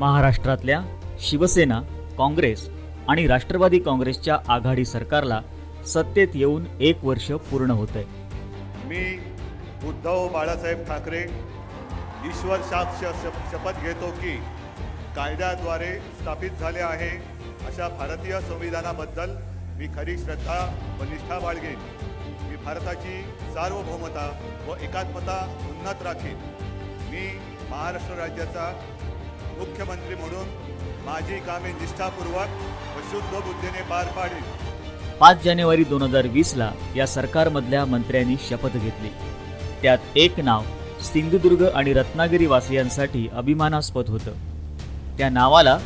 महाराष्ट्रातल्या शिवसेना, काँग्रेस आणि राष्ट्रवादी काँग्रेसच्या आघाडी सरकारला सत्तेत येऊन 1 वर्ष पूर्ण होतंय। मी उद्धव बाळासाहेब ठाकरे ईश्वर साक्ष शपथ घेतो की कायद्याद्वारे स्थापित झाले आहे अशा भारतीय संविधानाबद्दल मी खरी श्रद्धा व निष्ठा बाळगेन। मी भारताची सार्वभौमता व एकात्मता उन्नत राखीन। मी महाराष्ट्र राज्याचा मुख्यमंत्री म्हणून माझी कामे निष्ठापूर्वक व शुद्ध बुद्धीने पार पाडीन। 5 जानेवारी 2020 ला या सरकारमधल्या मंत्र्यांनी शपथ घेतली। त्यात एक नाव सिंधुदुर्ग आणि रत्नागिरी वासियांसाठी अभिमानास्पद होतं। त्या नावाला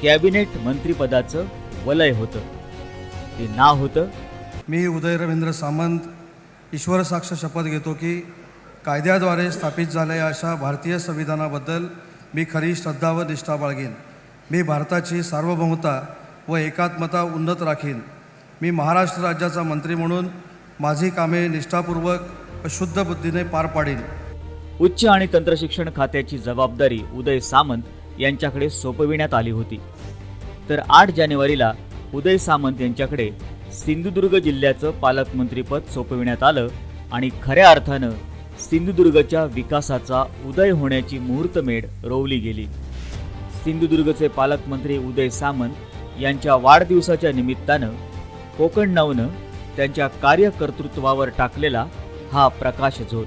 कॅबिनेट मंत्रिपदाचं वलय होतं। ते नाव होतं, मी उदय रवींद्र सामंत ईश्वर साक्ष शपथ घेतो की कायद्याद्वारे स्थापित झालेल्या अशा भारतीय संविधानाबद्दल मी खरी श्रद्धा व निष्ठा बाळगेन। मी भारताची सार्वभौमता व एकात्मता उन्नत राखीन। मी महाराष्ट्र राज्याचा मंत्री म्हणून माझी कामे निष्ठापूर्वक व शुद्ध बुद्धीने पार पाडीन। उच्च आणि तंत्रशिक्षण खात्याची जबाबदारी उदय सामंत यांच्याकडे सोपविण्यात आली होती। तर 8 जानेवारीला उदय सामंत यांच्याकडे सिंधुदुर्ग जिल्ह्याचं पालकमंत्रीपद सोपविण्यात आलं आणि खऱ्या अर्थानं सिंधुदुर्गच्या विकासाचा उदय होण्याची मुहूर्तमेढ रोवली गेली। सिंधुदुर्गचे पालकमंत्री उदय सामंत यांच्या वाढदिवसाच्या निमित्तानं कोकण नवनं त्यांच्या कार्यकर्तृत्वावर टाकलेला हा प्रकाशझोत।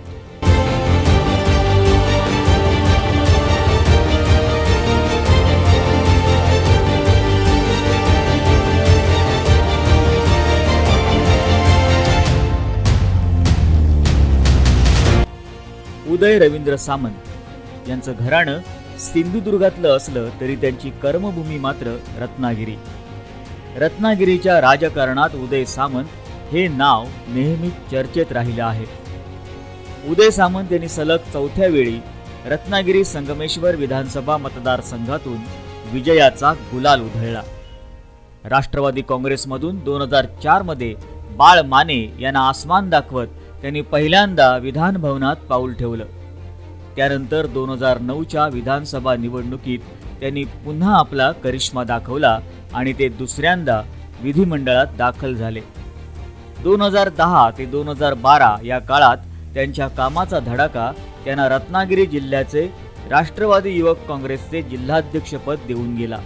उदय रवींद्र सामंत यांचं घराणं सिंधुदुर्गातलं असलं तरी त्यांची कर्मभूमी मात्र रत्नागिरी। रत्नागिरीच्या राजकारणात उदय सामंत हे नाव नेहमी चर्चेत राहिलं आहे। उदय सामंत यांनी सलग 4थ्या वेळी रत्नागिरी संगमेश्वर विधानसभा मतदारसंघातून विजयाचा गुलाल उधळला। राष्ट्रवादी काँग्रेसमधून 2004 मध्ये बाळ माने यांना आसमान दाखवत त्यांनी पहिल्यांदा विधान भवनात पाऊल ठेवलं। त्यानंतर 2009च्या विधानसभा निवडणुकीत त्यांनी पुन्हा आपला करिश्मा दाखवला आणि ते दुसऱ्यांदा विधिमंडळात दाखल झाले। 2010 ते 2012 या काळात त्यांच्या कामाचा धडाका त्यांना रत्नागिरी जिल्ह्याचे राष्ट्रवादी युवक काँग्रेसचे जिल्हाध्यक्षपद देऊन गेला।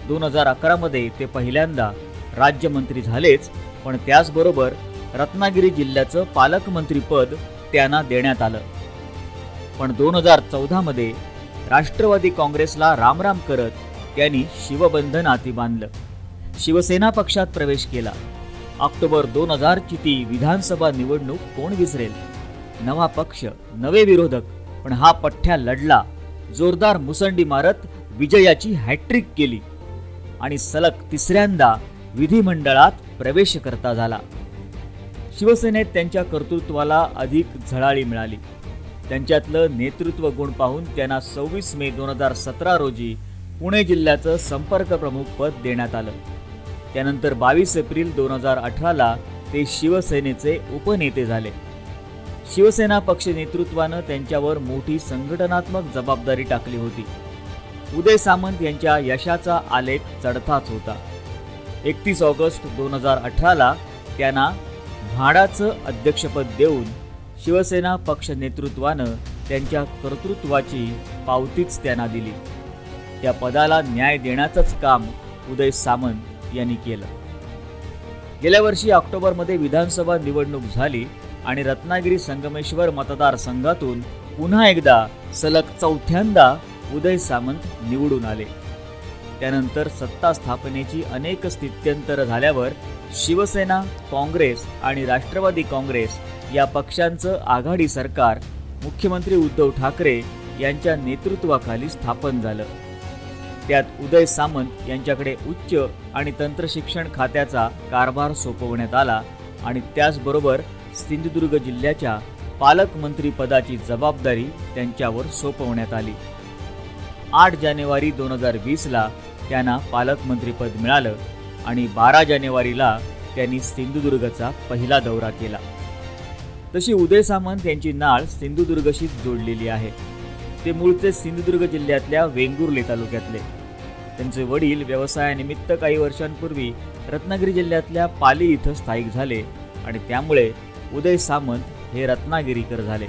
2011 मध्ये ते पहिल्यांदा राज्यमंत्री झालेच, पण त्याचबरोबर रत्नागिरी जिल्ह्याचं पालकमंत्रीपद त्यांना देण्यात आलं। पण 2014 मध्ये राष्ट्रवादी काँग्रेसला रामराम करत त्यांनी शिवबंधन हाती बांधलं। शिवसेना पक्षात प्रवेश केला। ऑक्टोबर 2000 ची ती विधानसभा निवडणूक कोण विसरेल। नवा पक्ष, नवे विरोधक, पण हा पठ्ठ्या लढला, जोरदार मुसंडी मारत विजयाची हॅट्रिक केली आणि सलग तिसऱ्यांदा विधिमंडळात प्रवेश करता झाला। शिवसेनेत त्यांच्या कर्तृत्वाला अधिक झळाळी मिळाली। त्यांच्यातलं नेतृत्व गुण पाहून त्यांना 26 मे 2017 रोजी पुणे जिल्ह्याचं संपर्क प्रमुख पद देण्यात आलं। त्यानंतर 22 एप्रिल 2018 ला ते शिवसेनेचे उपनेते झाले। शिवसेना पक्ष नेतृत्वानं त्यांच्यावर मोठी संघटनात्मक जबाबदारी टाकली होती। उदय सामंत यांच्या यशाचा आलेख चढताच होता। 31 ऑगस्ट 2018 ला त्यांना म्हाडाचं अध्यक्षपद देऊन शिवसेना पक्ष नेतृत्वानं त्यांच्या कर्तृत्वाची पावतीच त्यांना दिली। त्या पदाला न्याय देण्याचंच काम उदय सामंत यांनी केलं। गेल्या वर्षी ऑक्टोबरमध्ये विधानसभा निवडणूक झाली आणि रत्नागिरी संगमेश्वर मतदारसंघातून पुन्हा एकदा सलग 4थ्यांदा उदय सामंत निवडून आले। त्यानंतर सत्ता स्थापनेची अनेक स्थित्यंतर झाल्यावर शिवसेना, काँग्रेस आणि राष्ट्रवादी काँग्रेस या पक्षांचं आघाडी सरकार मुख्यमंत्री उद्धव ठाकरे यांच्या नेतृत्वाखाली स्थापन झालं। त्यात उदय सामंत यांच्याकडे उच्च आणि तंत्रशिक्षण खात्याचा कारभार सोपवण्यात आला आणि त्याचबरोबर सिंधुदुर्ग जिल्ह्याच्या पालकमंत्री पदाची जबाबदारी त्यांच्यावर सोपवण्यात आली। 8 जानेवारी 2020 ला त्यांना पालकमंत्रीपद मिळालं आणि 12 जानेवारीला त्यांनी सिंधुदुर्गचा पहिला दौरा केला। तशी उदय सामंत यांची नाळ सिंधुदुर्गशीच जोडलेली आहे। ते मूळचे सिंधुदुर्ग जिल्ह्यातल्या वेंगुर्ले तालुक्यातले. त्यांचे वडील व्यवसायानिमित्त काही वर्षांपूर्वी रत्नागिरी जिल्ह्यातल्या पाली इथं स्थायिक झाले आणि त्यामुळे उदय सामंत हे रत्नागिरीकर झाले.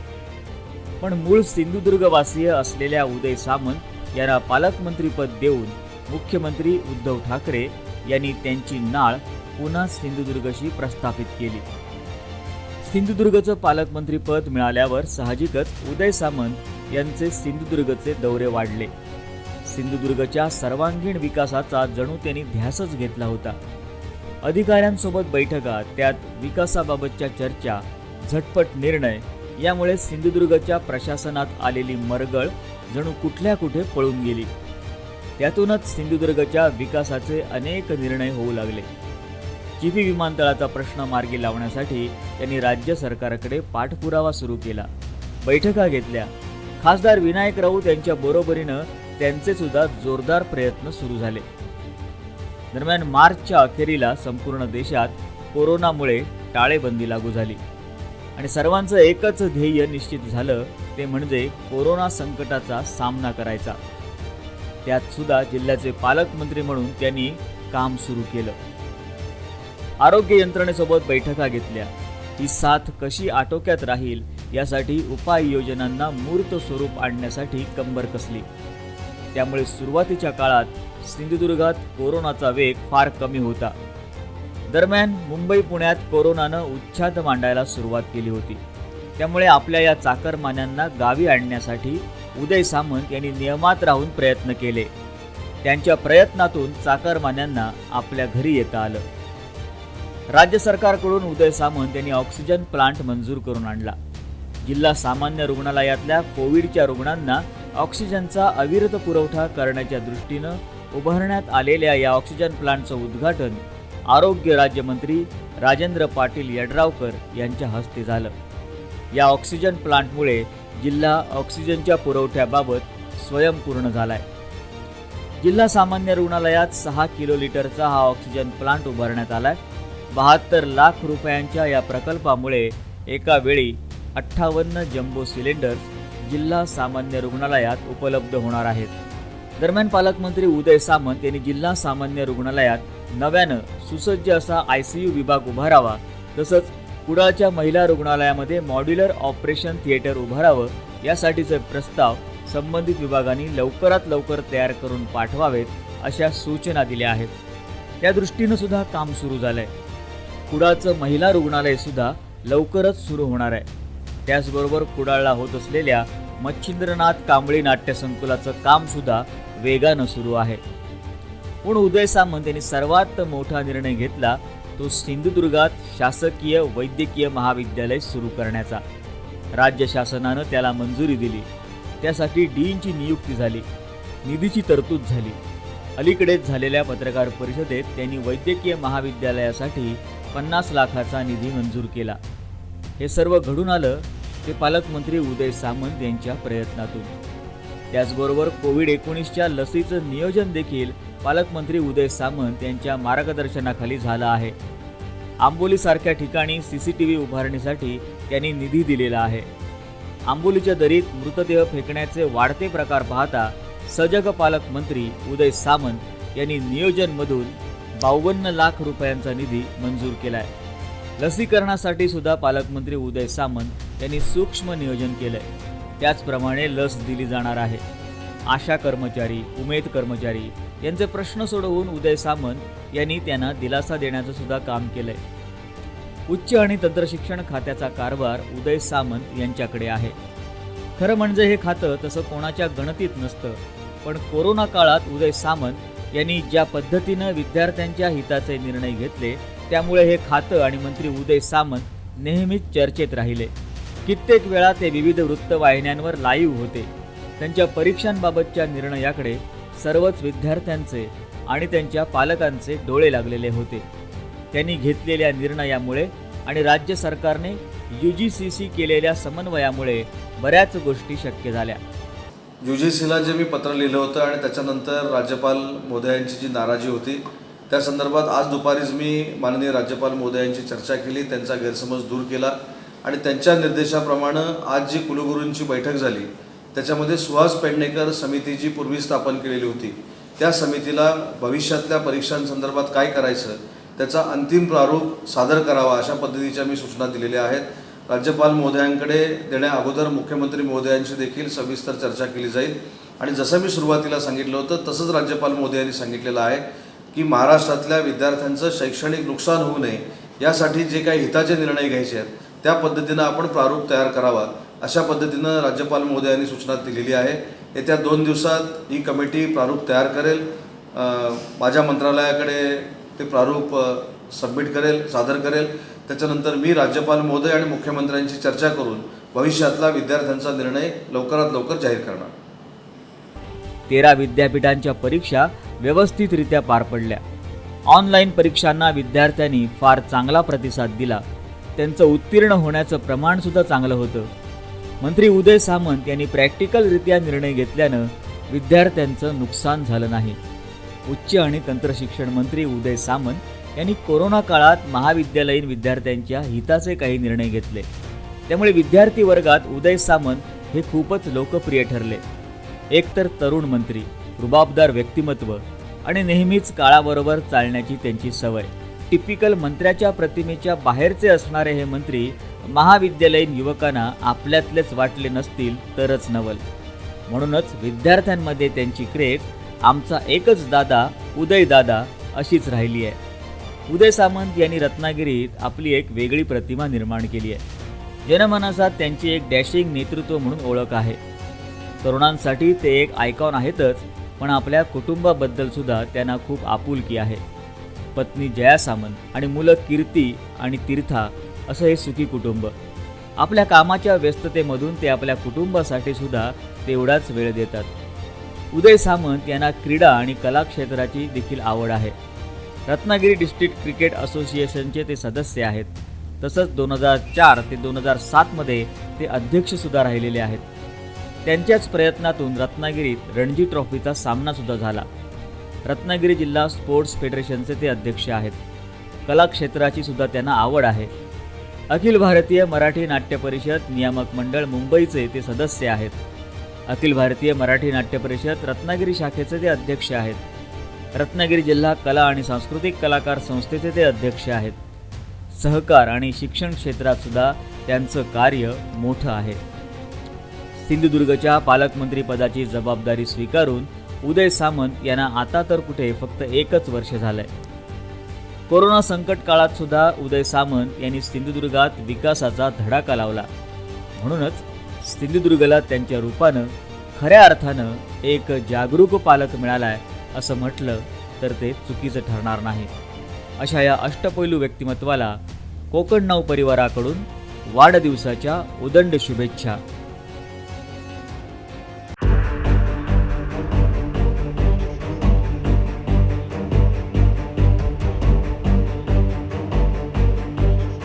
पण मूळ सिंधुदुर्गवासीय असलेल्या उदय सामंत यांना पालकमंत्रीपद देऊन मुख्यमंत्री उद्धव ठाकरे यांनी त्यांची नाळ पुन्हा सिंधुदुर्गशी प्रस्थापित केली. सिंधुदुर्गचं पालकमंत्रीपद मिळाल्यावर साहजिकच उदय सामंत यांचे सिंधुदुर्गचे दौरे वाढले. सिंधुदुर्गच्या सर्वांगीण विकासाचा जणू त्यांनी ध्यासच घेतला होता. अधिकाऱ्यांसोबत बैठका, त्यात विकासाबाबतच्या चर्चा, झटपट निर्णय यामुळे सिंधुदुर्गच्या प्रशासनात आलेली मरगळ जणू कुठल्या कुठे पळून गेली. त्यातूनच सिंधुदुर्गच्या विकासाचे अनेक निर्णय होऊ लागले. चिपी विमानतळाचा प्रश्न मार्गी लावण्यासाठी त्यांनी राज्य सरकारकडे पाठपुरावा सुरू केला, बैठका घेतल्या. खासदार विनायक राऊत यांच्या बरोबरीनं त्यांचे सुद्धा जोरदार प्रयत्न सुरू झाले. दरम्यान मार्चच्या अखेरीला संपूर्ण देशात कोरोनामुळे टाळेबंदी लागू झाली आणि सर्वांचं एकच ध्येय निश्चित झालं, ते म्हणजे कोरोना संकटाचा सामना करायचा. त्यात सुद्धा जिल्ह्याचे पालकमंत्री म्हणून त्यांनी काम सुरू केलं. आरोग्य यंत्रणेसोबत बैठका घेतल्या. ही साथ कशी आटोक्यात राहील यासाठी उपाययोजनांना मूर्त स्वरूप आणण्यासाठी कंबर कसली. त्यामुळे सुरुवातीच्या काळात सिंधुदुर्गात कोरोनाचा वेग फार कमी होता. दरम्यान मुंबई पुण्यात कोरोनानं उच्छाद मांडायला सुरुवात केली होती. त्यामुळे आपल्या या चाकरमान्यांना गावी आणण्यासाठी उदय सामंत यांनी नियमात राहून प्रयत्न केले. त्यांच्या प्रयत्नातून चाकरमान्यांना आपल्या घरी येता आलं. राज्य सरकारकडून उदय सामंत यांनी ऑक्सिजन प्लांट मंजूर करून आणला. जिल्हा सामान्य रुग्णालयातल्या कोविडच्या रुग्णांना ऑक्सिजनचा अविरत पुरवठा करण्याच्या दृष्टीनं उभारण्यात आलेल्या या ऑक्सिजन प्लांटचं उद्घाटन आरोग्य राज्यमंत्री राजेंद्र पाटील यड्रावकर यांच्या हस्ते झालं. या ऑक्सिजन प्लांटमुळे जिल्हा ऑक्सिजनच्या पुरवठ्याबाबत स्वयंपूर्ण झालाय. जिल्हा सामान्य रुग्णालयात 6 किलोलीटरचा हा ऑक्सिजन प्लांट उभारण्यात आलाय. 72 लाख रुपयांच्या या प्रकल्पामुळे एका वेळी 58 जम्बो सिलेंडर्स जिल्हा सामान्य रुग्णालयात उपलब्ध होणार आहेत. दरम्यान पालकमंत्री उदय सामंत यांनी जिल्हा सामान्य रुग्णालयात नव्यानं सुसज्ज असा ICU विभाग उभारावा, तसंच कुडाळच्या महिला रुग्णालयामध्ये मॉड्युलर ऑपरेशन थिएटर उभारावं यासाठीचे प्रस्ताव संबंधित विभागांनी लवकरात लवकर तयार करून पाठवावेत अशा सूचना दिल्या आहेत. त्या दृष्टीनं सुद्धा काम सुरू झालंय. कुडाळचं महिला रुग्णालय सुद्धा लवकरच सुरू होणार आहे. त्याचबरोबर कुडाळला होत असलेल्या मच्छिंद्रनाथ कांबळी नाट्यसंकुलाचं काम सुद्धा वेगानं सुरू आहे. पण उदय सामंत यांनी सर्वात मोठा निर्णय घेतला तो सिंधुदुर्गात शासकीय वैद्यकीय महाविद्यालय सुरू करण्याचा. राज्य शासनानं त्याला मंजुरी दिली. त्यासाठी डीनची नियुक्ती झाली, निधीची तरतूद झाली. अलीकडेच झालेल्या पत्रकार परिषदेत त्यांनी वैद्यकीय महाविद्यालयासाठी 50 लाखाचा निधी मंजूर केला. हे सर्व घडून आलं ते पालकमंत्री उदय सामंत यांच्या प्रयत्नातून. त्याचबरोबर कोविड-19च्या लसीचं नियोजन देखील पालकमंत्री उदय सामंत यांच्या मार्गदर्शनाखाली झालं आहे. आंबोलीसारख्या ठिकाणी CCTV उभारणीसाठी त्यांनी निधी दिलेला आहे. आंबोलीच्या दरीत मृतदेह फेकण्याचे वाढते प्रकार पाहता सजग पालकमंत्री उदय सामंत यांनी नियोजनमधून 52 लाख रुपयांचा निधी मंजूर केलाय. लसीकरणासाठी सुद्धा पालकमंत्री उदय सामंत यांनी सूक्ष्म नियोजन केलंय. त्याचप्रमाणे लस दिली जाणार आहे. आशा कर्मचारी, उमेद कर्मचारी यांचे प्रश्न सोडवून उदय सामंत यांनी त्यांना दिलासा देण्याचं सुद्धा काम केलंय. उच्च आणि तंत्रशिक्षण खात्याचा कारभार उदय सामंत यांच्याकडे आहे. खरं म्हणजे हे खातं तसं कोणाच्या गणतीत नसतं, पण कोरोना काळात उदय सामंत यांनी ज्या पद्धतीनं विद्यार्थ्यांच्या हिताचे निर्णय घेतले त्यामुळे हे खातं आणि मंत्री उदय सामंत नेहमीच चर्चेत राहिले. कित्येक वेळा ते विविध वृत्तवाहिन्यांवर लाईव्ह होते. त्यांच्या परीक्षांबाबतच्या निर्णयाकडे सर्वच विद्यार्थ्यांचे आणि त्यांच्या पालकांचे डोळे लागलेले होते. त्यांनी घेतलेल्या निर्णयामुळे आणि राज्य सरकारने UGCशी केलेल्या समन्वयामुळे बऱ्याच गोष्टी शक्य झाल्या. UGCला जे मी पत्र लिहिलं होतं आणि त्याच्यानंतर राज्यपाल महोदयांची जी नाराजी होती त्या संदर्भात आज दुपारीच मी माननीय राज्यपाल महोदयांची चर्चा केली, त्यांचा गैरसमज दूर केला आणि त्यांच्या निर्देशाप्रमाणे आज जी कुलगुरूंची बैठक झाली त्याच्यामध्ये सुहास पेडणेकर समिती जी पूर्वी स्थापन केलेली होती, त्या समितीला भविष्यातल्या परीक्षांसंदर्भात काय करायचं त्याचा अंतिम प्रारूप सादर करावा अशा पद्धतीच्या मी सूचना दिलेल्या आहेत. राज्यपाल महोदयांकडे देण्या अगोदर मुख्यमंत्री महोदयांशी देखील सविस्तर चर्चा केली जाईल आणि जसं मी सुरुवातीला सांगितलं होतं तसंच राज्यपाल महोदयांनी सांगितलेलं आहे की महाराष्ट्रातल्या विद्यार्थ्यांचं शैक्षणिक नुकसान होऊ नये यासाठी जे काही हिताचे निर्णय घ्यायचे आहेत त्या पद्धतीनं आपण प्रारूप तयार करावा अशा पद्धतीनं राज्यपाल महोदयांनी सूचना दिलेली आहे. येत्या 2 दिवसात ही कमिटी प्रारूप तयार करेल, माझ्या मंत्रालयाकडे ते प्रारूप सबमिट करेल, सादर करेल. त्याच्यानंतर मी राज्यपाल महोदय आणि मुख्यमंत्र्यांची चर्चा करून भविष्यातला विद्यार्थ्यांचा निर्णय लवकरात लवकर जाहीर करणार. 13 विद्यापीठांच्या परीक्षा व्यवस्थितरित्या पार पडल्या. ऑनलाईन परीक्षांना विद्यार्थ्यांनी फार चांगला प्रतिसाद दिला. त्यांचं उत्तीर्ण होण्याचं प्रमाण सुद्धा चांगलं होतं. मंत्री उदय सामंत यांनी प्रॅक्टिकलरित्या निर्णय घेतल्यानं विद्यार्थ्यांचं नुकसान झालं नाही. उच्च आणि तंत्रशिक्षण मंत्री उदय सामंत यांनी कोरोना काळात महाविद्यालयीन विद्यार्थ्यांच्या हिताचे काही निर्णय घेतले. त्यामुळे विद्यार्थी वर्गात उदय सामंत हे खूपच लोकप्रिय ठरले. एकतर तरुण मंत्री, रुबाबदार व्यक्तिमत्व आणि नेहमीच काळाबरोबर चालण्याची त्यांची सवय. टिपिकल मंत्र्याच्या प्रतिमेच्या बाहेरचे असणारे हे मंत्री महाविद्यालयीन युवकांना आपल्यातलेच वाटले नसतील तरच नवल. म्हणूनच विद्यार्थ्यांमध्ये त्यांची क्रेज आमचा एकच दादा उदय दादा अशीच राहिली आहे. उदय सामंत यांनी रत्नागिरीत आपली एक वेगळी प्रतिमा निर्माण केली आहे. जनमानसात त्यांची एक डॅशिंग नेतृत्व म्हणून ओळख आहे. तरुणांसाठी ते एक आयकॉन आहेतच, पण आपल्या कुटुंबाबद्दल सुद्धा त्यांना खूप आपुलकी आहे. पत्नी जया सामंत आणि मुलं कीर्ती आणि तीर्था असं हे सुखी कुटुंब. आपल्या कामाच्या व्यस्ततेमधून ते आपल्या कुटुंबासाठी सुद्धा तेवढाच वेळ देतात. उदय सामंत यांना क्रीडा आणि कला क्षेत्राची देखील आवड आहे. रत्नागिरी डिस्ट्रिक्ट क्रिकेट असोसिएशनचे ते सदस्य आहेत. तसंच 2004 ते 2007 मध्ये ते अध्यक्षसुद्धा राहिलेले आहेत. त्यांच्याच प्रयत्नातून रत्नागिरीत रणजी ट्रॉफीचा सामनासुद्धा झाला. रत्नागिरी जिल्हा स्पोर्ट्स फेडरेशनचे ते अध्यक्ष आहेत. कला क्षेत्राची सुद्धा त्यांना आवड आहे. अखिल भारतीय मराठी नाट्य परिषद नियामक मंडळ मुंबईचे ते सदस्य आहेत. अखिल भारतीय मराठी नाट्य परिषद रत्नागिरी शाखेचे ते अध्यक्ष आहेत. रत्नागिरी जिल्हा कला आणि सांस्कृतिक कलाकार संस्थेचे ते अध्यक्ष आहेत. सहकार आणि शिक्षण क्षेत्रात सुद्धा त्यांचं कार्य मोठं आहे. सिंधुदुर्गच्या पालकमंत्रीपदाची जबाबदारी स्वीकारून उदय सामंत यांना आता तर कुठे फक्त 1च वर्ष झालंय. कोरोना संकट काळात सुद्धा उदय सामंत यांनी सिंधुदुर्गात विकासाचा धडाका लावला. म्हणूनच सिंधुदुर्गला त्यांच्या रूपानं खऱ्या अर्थानं एक जागरूक पालक मिळालाय असं म्हटलं तर ते चुकीचं ठरणार नाही. अशा या अष्टपैलू व्यक्तिमत्वाला कोकण नाऊ परिवाराकडून वाढदिवसाच्या उदंड शुभेच्छा.